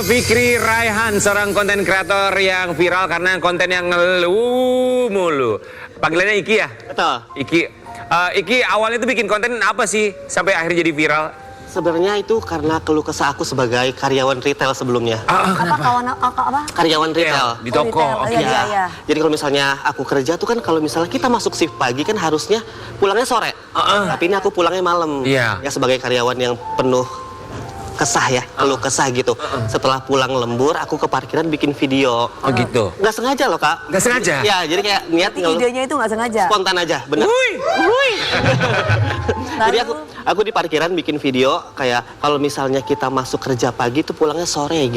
Fikri Raihan, seorang konten kreator yang viral karena konten yang ngeluh mulu. Panggilannya Iki ya? Betul. Iki. Iki awalnya tuh bikin konten apa sih sampai akhirnya jadi viral? Sebenarnya itu karena keluh kesah aku sebagai karyawan retail sebelumnya. Apa? Karyawan retail. Di toko. retail. Oke. Iya. Jadi kalau misalnya aku kerja tuh kan kalau misalnya kita masuk shift pagi kan harusnya pulangnya sore. Tapi ini aku pulangnya malam. Iya. Ya sebagai karyawan yang penuh kesah ya, keluh kesah gitu. Setelah pulang lembur, aku ke parkiran bikin video. Oh gitu. Nggak sengaja loh kak. Nggak sengaja? Ya, jadi kayak niat ngeluh. Idenya itu nggak sengaja. Spontan aja, bener. Wuih. Jadi aku di parkiran bikin video kayak kalau misalnya kita masuk kerja pagi tuh pulangnya sore,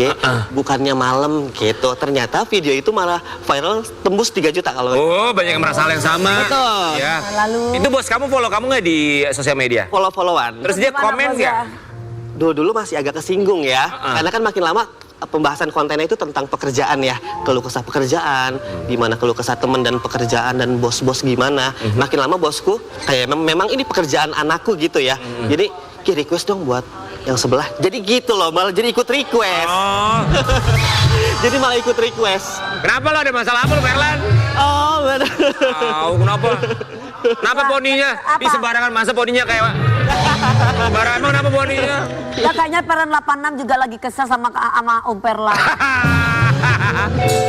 bukannya malam gitu. Ternyata video itu malah viral tembus 3 juta kalau. Oh, banyak yang merasa hal yang sama. Betul. Ya. Lalu Itu bos kamu follow kamu nggak di sosial media? Follow-followan. Terus dia gimana, komen bos, nggak? ya? Dulu masih agak kesinggung ya, karena kan makin lama pembahasan kontennya itu tentang pekerjaan ya, keluh kesah pekerjaan, gimana keluh kesah teman dan pekerjaan dan bos-bos gimana. Makin lama bosku kayak memang ini pekerjaan anakku gitu ya. Jadi request dong buat yang sebelah. Jadi gitu loh, malah jadi ikut request. Oh. Jadi malah ikut request. Kenapa lo ada masalah apa lo, Merlan? Oh, benar. Tahu kenapa? Kenapa poninya? Apa? Di sembarangan masa poninya kayak sembarangan emang kenapa poninya? Ya kayaknya Peran 86 juga lagi kesel sama Om Perlan.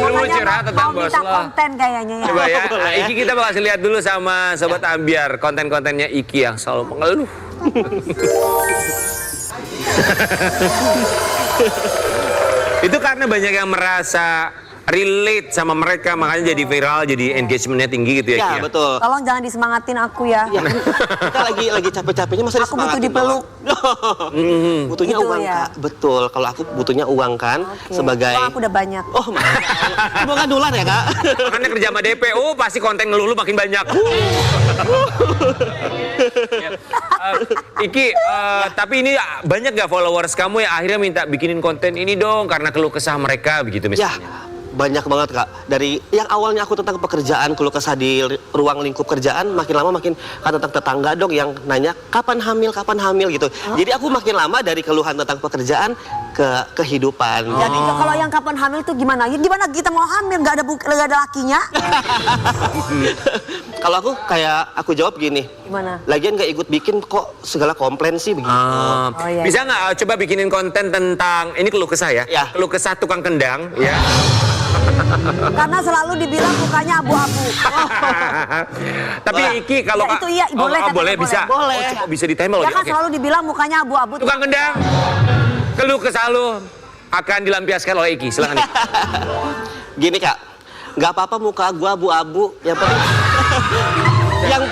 Lu mau curhat tentang mau bos minta lo. konten kayaknya ya. Coba ya, Iki kita bakal lihat dulu sama Sobat Ambiar konten-kontennya Iki yang selalu mengeluh. Itu karena banyak yang merasa relate sama mereka, makanya jadi viral, jadi engagementnya tinggi gitu ya, Ki Ya, betul. Tolong jangan disemangatin aku ya. Ya, kita lagi capek-capeknya masa Aku butuh dipeluk. Butuhnya Gitu uang, ya? Kak. Betul. Kalau aku butuhnya uang kan Oke. sebagai Uang aku udah banyak. Oh, bukan dolar ya, Kak? Makanya kerja sama DPO pasti konten ngeluh makin banyak. Ya, Iki, tapi ini banyak gak followers kamu yang akhirnya minta bikinin konten ini dong karena keluh kesah mereka begitu Ya, misalnya? banyak banget, Kak. Dari yang awalnya aku tentang pekerjaan, keluh kesah di ruang lingkup kerjaan, makin lama makin tentang tetangga dong yang nanya kapan hamil gitu. Jadi aku makin lama dari keluhan tentang pekerjaan ke kehidupan. Jadi kalau yang kapan hamil tuh gimana? Ya gimana kita mau hamil nggak ada lakinya? Kalau aku jawab gini. Gimana? Lagian nggak ikut bikin kok segala komplain sih begitu. Oh, iya. Bisa nggak coba bikinin konten tentang ini keluh kesah ya? Ya. Keluh kesah tukang kendang ya. Karena selalu dibilang mukanya abu-abu. Tapi Iki kalau Ya, itu iya, boleh, katanya boleh boleh. bisa. Boleh. Oh, bisa ditembak loh. Ya kan Oke. selalu dibilang mukanya abu-abu. Tukang kendang. Keluh kesah lu akan dilampiaskan oleh Iki. Silakan Iki. Gini, Kak, nggak apa-apa muka gua abu-abu, yang penting yang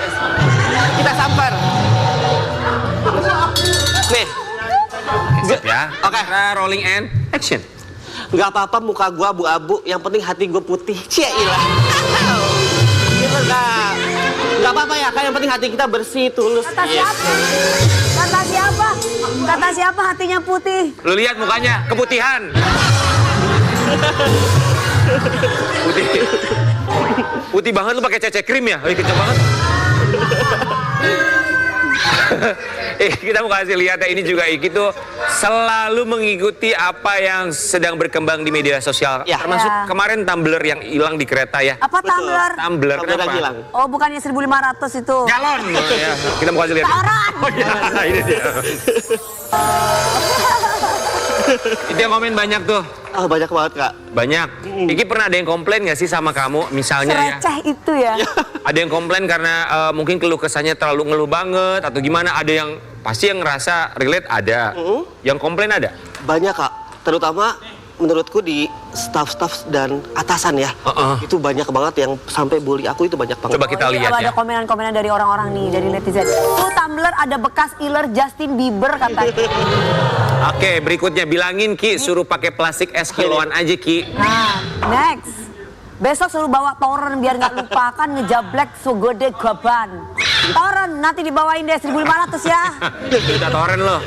kita samper. Nih, Sip ya. Oke. Rolling and action. nggak apa-apa muka gua abu-abu, yang penting hati gua putih. Cielah. Gitu, Kak. Nggak apa-apa ya, Kak, yang penting hati kita bersih, tulus. Kata siapa? Kata siapa? Kata siapa hatinya putih? Lu lihat mukanya keputihan. Putih. Putih banget lu pakai cece krim ya? Kecil banget. Kita mau kasih lihat ya, ini juga Iki tuh selalu mengikuti apa yang sedang berkembang di media sosial. Ya. Termasuk Ya. kemarin tumbler yang hilang di kereta ya. Apa tumbler? Tumbler Tumbler kenapa? yang hilang. Oh, bukannya 1.500 itu. Galon. Oh, ya. Kita mau kasih lihat. Taran. Oh ya, ini dia. Itu yang komen banyak tuh. Oh, banyak banget, Kak. Banyak. Iki pernah ada yang komplain gak sih sama kamu? Misalnya ya. Receh itu ya. Ada yang komplain karena mungkin keluh kesahnya terlalu ngeluh banget atau gimana? Ada yang pasti yang ngerasa relate ada. Yang komplain ada? Banyak, Kak. Terutama menurutku di staff-staff dan atasan ya. Itu banyak banget yang sampai bully aku, itu banyak banget. Coba kita lihat Ada ya. komenan-komenan dari orang-orang nih, dari netizen. Tuh tumbler ada bekas iler Justin Bieber katanya. Oke, berikutnya bilangin Ki suruh pakai plastik es kiloan aja Ki. Nah, next. Besok suruh bawa toren biar nggak lupa kan ngejablek sugode gaban. Toren nanti dibawain deh 1.500 ya. Kita toren loh.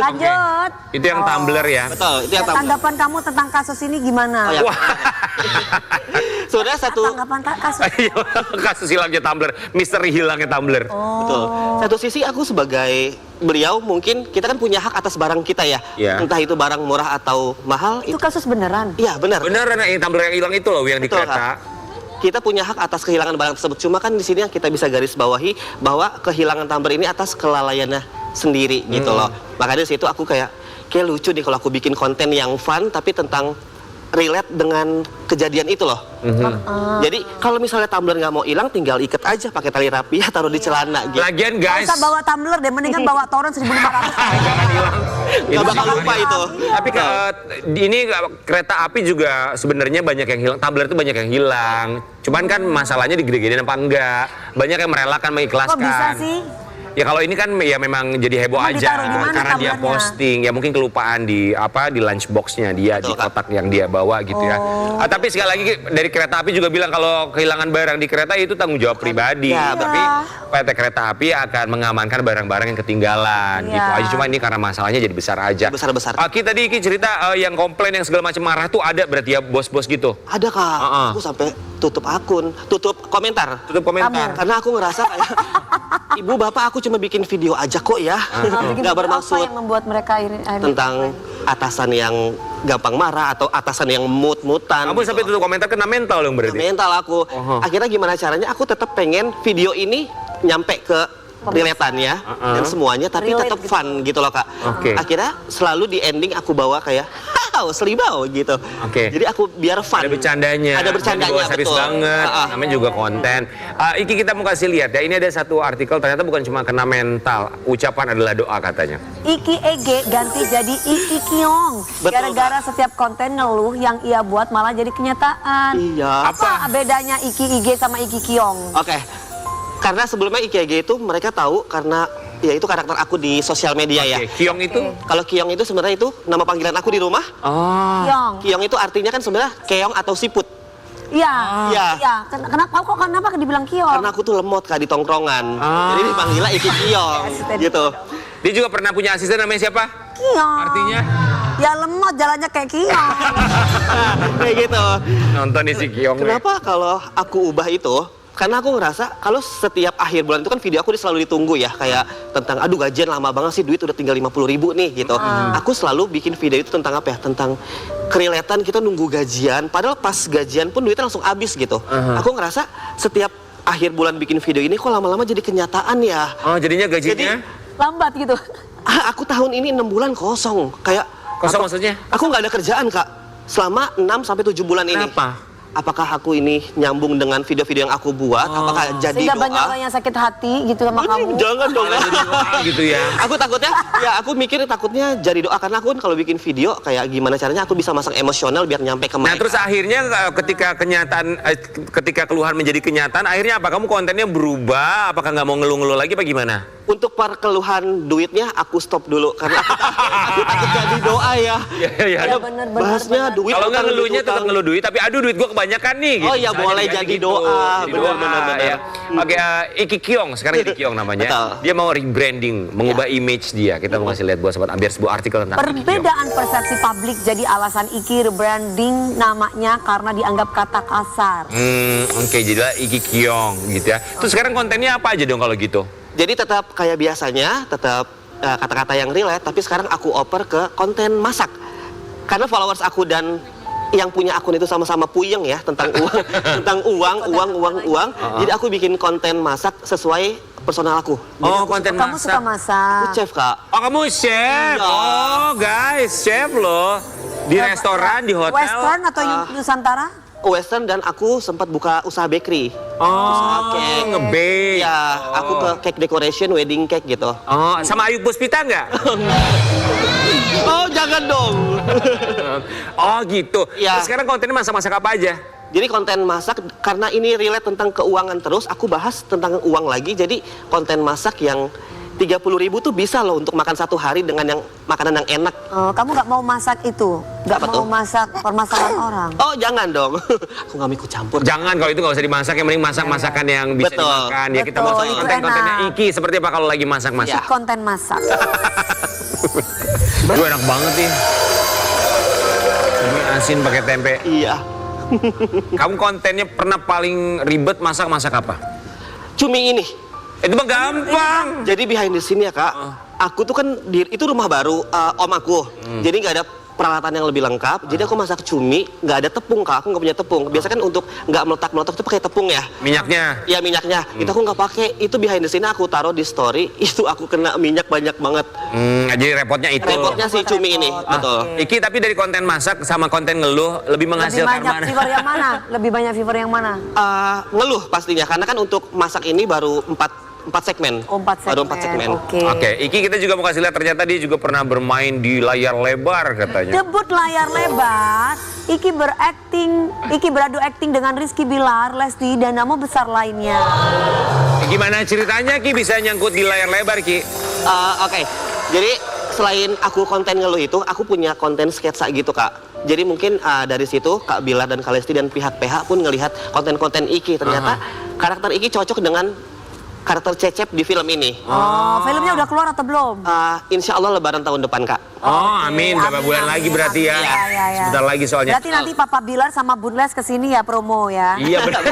Lanjut. Itu yang tumbler ya. Betul, itu yang Tanggapan kamu tentang kasus ini gimana? Oh, ya. Wah. Sudah satu Tanggapan kasus. Kasus hilangnya tumbler, misteri hilangnya tumbler. Betul. Satu sisi aku sebagai beliau mungkin kita kan punya hak atas barang kita ya. Iya. Entah itu barang murah atau mahal. Itu kasus beneran. Iya benar. Beneran yang tumbler yang hilang itu loh yang di Betul, kereta. Kak. Kita punya hak atas kehilangan barang tersebut. Cuma kan di sini yang kita bisa garis bawahi bahwa kehilangan tumbler ini atas kelalaiannya sendiri gitu loh. Makanya di situ aku kayak lucu nih kalau aku bikin konten yang fun tapi tentang relate dengan kejadian itu loh. Jadi kalau misalnya tumbler nggak mau hilang, tinggal ikat aja pakai tali rapi ya, taruh di celana gitu. Lagian Gak guys, usah bawa tumbler deh, mendingan bawa toren 1.500. jangan hilang. Nggak bakal lupa itu. Tapi ini kereta api juga sebenarnya banyak yang hilang. Tumbler itu banyak yang hilang. Cuman kan masalahnya digede-gedein apa enggak. Banyak yang merelakan mengikhlaskan. Kok bisa sih? Ya kalau ini kan ya memang jadi heboh Emang aja ditaruh di mana karena dia tumblernya? posting. Ya mungkin kelupaan di lunchboxnya dia, di Betul, Kak. kotak yang dia bawa gitu ya. Tapi sekali lagi dari kereta api juga bilang kalau kehilangan barang di kereta itu tanggung jawab pribadi. Ya, Tapi PT Kereta Api akan mengamankan barang-barang yang ketinggalan Iya. gitu aja. Cuma ini karena masalahnya jadi besar aja. Besar-besar. Tadi Iki cerita yang komplain yang segala macam marah tuh ada berarti ya bos-bos gitu. Ada Kak, aku sampai tutup akun, tutup komentar. Tutup komentar. Karena aku ngerasa kayak, ibu bapak aku cuma bikin video aja kok ya, Bikin nggak apa bermaksud yang membuat mereka akhirnya tentang atasan yang gampang marah atau atasan yang mut-mutan. Kamu sampai tutup komentar kena mental dong berarti. Mental aku. Akhirnya gimana caranya? Aku tetap pengen video ini nyampe ke relatannya dan semuanya, tapi Relate tetap gitu. fun gitu loh Kak. Oke. Akhirnya selalu di ending aku bawa kayak selibau gitu. Oke. Jadi aku biar fun. Ada bercandanya. Ada bercandanya, Dan serius betul. banget. Namanya juga konten. Iki kita mau kasih lihat ya. Ini ada satu artikel ternyata bukan cuma kena mental. Ucapan adalah doa katanya. Iki Ege ganti jadi Iki Kiong. Betul, Gara-gara setiap konten ngeluh yang ia buat malah jadi kenyataan. Iya. Apa bedanya Iki Ige sama Iki Kiong? Oke. Karena sebelumnya IKG itu mereka tahu karena ya itu karakter aku di sosial media ya. Oke, Kiong itu? Kalau Kiong itu sebenarnya itu nama panggilan aku di rumah. Oh. Kiong. Kiong itu artinya kan sebenarnya keong atau siput. Iya. Iya. Iya. Kenapa dibilang Kiong? Karena aku tuh lemot Kak di tongkrongan. Ah. Jadi dipanggilnya Iki Kiong gitu. Dia juga pernah punya asisten namanya siapa? Kiong. Artinya? Ya lemot jalannya kayak Kiong. Kayak gitu. Nonton nih si Kiong. Kenapa kalau aku ubah itu? Karena aku ngerasa kalau setiap akhir bulan itu kan video aku selalu ditunggu ya. Kayak tentang aduh gajian lama banget sih, duit udah tinggal 50.000 nih gitu. Aku selalu bikin video itu tentang apa ya? Tentang kerelatan kita nunggu gajian. Padahal pas gajian pun duitnya langsung habis gitu. Aku ngerasa setiap akhir bulan bikin video ini kok lama-lama jadi kenyataan ya. Oh, jadinya gajinya? Lambat gitu. Aku tahun ini 6 bulan kosong. Kayak Kosong maksudnya? aku nggak ada kerjaan Kak. Selama 6-7 bulan ini. Kenapa? Apakah aku ini nyambung dengan video-video yang aku buat? Apakah jadi Sehingga doa? banyak orang yang sakit hati gitu sama kamu. Jangan dong. Gitu ya. Aku takutnya, ya aku mikir takutnya jadi doa karena aku kan kalau bikin video kayak gimana caranya aku bisa masang emosional biar nyampe ke Nah mereka. terus akhirnya ketika keluhan menjadi kenyataan, akhirnya apa? Kamu kontennya berubah? Apakah nggak mau ngeluh-ngeluh lagi apa gimana? Untuk perkeluhan duitnya aku stop dulu karena aku takut jadi doa ya. Iya, iya. Ya, bener, Bahasnya duit. Kalau nggak utang, ngeluhnya duit tetap utang. ngeluh duit, tapi aduh duit gua kebanyakan nih. Oh iya, Misalnya boleh jadi doa. Jadi Benar, doa, benar, benar. ya. Oke, Iki Kiong, sekarang Iki Kiong namanya. Betul. Dia mau rebranding, mengubah image dia. Kita mau kasih lihat buat sobat Ambiar sebuah artikel tentang Iki Kiong. Perbedaan persepsi publik jadi alasan Iki rebranding namanya karena dianggap kata kasar. Oke, jadilah Iki Kiong gitu ya. Terus sekarang kontennya apa aja dong kalau gitu? Jadi tetap kayak biasanya, tetap kata-kata yang relate, tapi sekarang aku oper ke konten masak. Karena followers aku dan yang punya akun itu sama-sama puyeng ya tentang uang, tentang uang. Jadi aku bikin konten masak sesuai personal aku. Oh, konten Kamu suka Aku masak? chef Kak. Oh, kamu chef? Iya. Oh, guys, chef loh. Di restoran, di hotel. Western atau Nusantara? Western dan aku sempat buka usaha bakery. Oh, cake. nge-bake. Ya, aku ke cake decoration, wedding cake gitu. Oh, sama Ayu Puspita nggak? Oh, jangan dong. Oh, gitu. Iya. Terus sekarang kontennya masak-masak apa aja? Jadi konten masak karena ini relate tentang keuangan terus, aku bahas tentang uang lagi. Jadi konten masak yang 30.000 tuh bisa loh untuk makan satu hari dengan yang makanan yang enak. Oh, kamu nggak mau masak itu? Nggak Apa mau tuh? masak permasalahan orang? Oh, jangan dong. Aku nggak mau ikut campur. Jangan kalau itu nggak usah dimasak, yang penting masak-masakan yang bisa Betul. dimakan. Ya kita mau Betul, soal itu konten-kontennya enak. Iki seperti apa kalau lagi masak-masak. Ya. Konten masak. Duh, enak banget nih. Ini asin pakai tempe. Iya. Kamu kontennya pernah paling ribet masak apa? Cumi ini. Itu mah gampang. Jadi behind the scene ya Kak, aku tuh kan itu rumah baru om aku. Jadi nggak ada peralatan yang lebih lengkap. Jadi aku masak cumi, nggak ada tepung Kak. Aku nggak punya tepung. Biasa kan untuk nggak meletak-meletak itu pakai tepung ya. Minyaknya. Ya minyaknya. Itu aku nggak pakai. Itu behind the scene aku taruh di story. Itu aku kena minyak banyak banget. Jadi repotnya itu. Repotnya si cumi ini, betul. Iki tapi dari konten masak sama konten ngeluh lebih Lebih menghasilkan banyak mana? viewer yang mana? Lebih banyak viewer yang mana? Ngeluh pastinya karena kan untuk masak ini baru 4 segmen. Oh, 4 segmen. Baru 4 segmen. Oke. Oke, Iki kita juga mau kasih lihat ternyata dia juga pernah bermain di layar lebar katanya. Debut layar lebar, Iki beradu akting dengan Rizky Bilar, Lesti, dan nama besar lainnya. Gimana ceritanya Ki bisa nyangkut di layar lebar Ki? Oke, jadi selain aku konten ngeluh itu, aku punya konten sketsa gitu Kak. Jadi mungkin dari situ Kak Bilar dan Kak Lesti dan pihak PH pun ngelihat konten-konten Iki. Ternyata karakter Iki cocok dengan karakter Cecep di film ini. Oh, filmnya udah keluar atau belum? Insya Allah Lebaran tahun depan Kak. Oh, amin. Berapa bulan lagi berarti ya? Iya. Sebentar lagi soalnya. Berarti nanti Papa Bilar sama Bun Les kesini ya promo ya? Iya benar.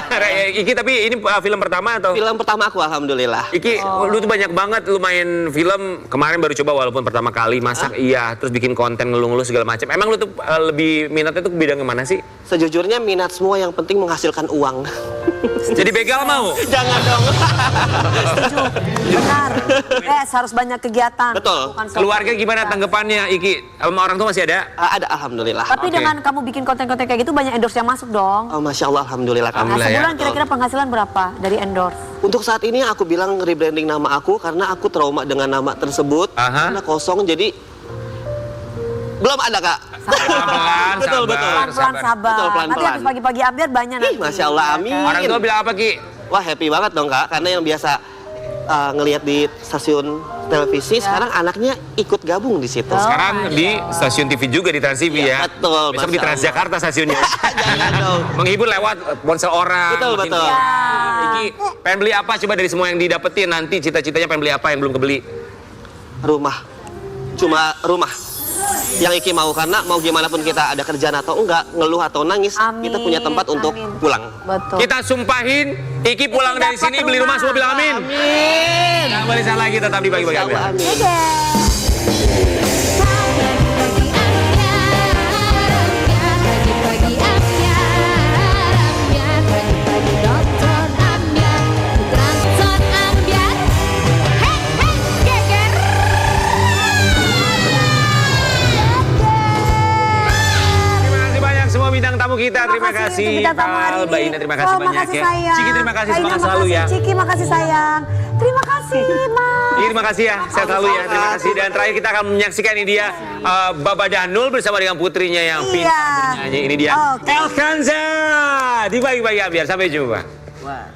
Iki tapi ini film pertama atau? Film pertama aku alhamdulillah. Iki, lu tuh banyak banget lu main film. Kemarin baru coba walaupun pertama kali masak iya, terus bikin konten ngeluh-ngeluh segala macam. Emang lu tuh lebih minatnya tuh ke bidang mana sih? Sejujurnya minat semua yang penting menghasilkan uang. Jadi begal mau? Jangan dong. Setuju. Benar. Harus banyak kegiatan. Betul. Bukan satu Keluarga gimana kegiatan. tanggapannya Iki? Sama orang tua masih ada? Ada alhamdulillah. Tapi Oke. dengan kamu bikin konten-konten kayak gitu banyak endorse yang masuk dong. Masya Allah alhamdulillah Kak. Nah, Alhamdulillah ya. sebulan kira-kira penghasilan berapa dari endorse? Untuk saat ini aku bilang rebranding nama aku karena aku trauma dengan nama tersebut. Aha. Karena kosong jadi belum ada Kak. Pelan-pelan, Betul, sabar, betul. Pelan-pelan sabar. Betul, pelan-pelan. Nanti habis pagi-pagi ambiar banyak nanti. Masya Allah, amin. Orang tua bilang apa Ki? Wah happy banget dong Kak, karena yang biasa ngelihat di stasiun televisi, sekarang anaknya ikut gabung di situ. Sekarang di stasiun TV juga di Trans TV Iya, ya. betul, Besok di Masya Transjakarta stasiunnya. Jangan dong. Menghibur lewat ponsel orang. Betul, bikin- betul. Iki, pengen beli apa coba dari semua yang didapetin nanti cita-citanya pengen beli apa yang belum kebeli? Rumah, cuma rumah yang Iki mau karena mau gimana pun kita ada kerjaan atau enggak, ngeluh atau nangis, Amin, kita punya tempat untuk amin. pulang. Betul. Kita sumpahin Iki pulang dari dapat sini beli rumah semua bilang amin. Amin. Jangan balik salah lagi tetap di bagi-bagi Insya Allah, ambil. amin. Pagi-pagi ambiar, pagi-pagi dokter ambiar, transfer ambiar, hei hei geger. Terima kasih banyak semua bintang tamu kita. Terima untuk kasih. bintang tamu hari Val, ini. Mbak Ina terima kasih Oh, banyak makasih, ya. sayang. Ciki terima kasih Kak Ina, semangat selalu ya. makasih, Ciki makasih sayang. Terima kasih Mas. Terima kasih ya, sehat selalu ya. Terima kasih. Dan terakhir kita akan menyaksikan ini dia Baba Danul bersama dengan putrinya yang Iya. pintar bernyanyi. Ini dia Oke. Elkanza. Di bagi-bagi ambiar. Sampai jumpa. Wah.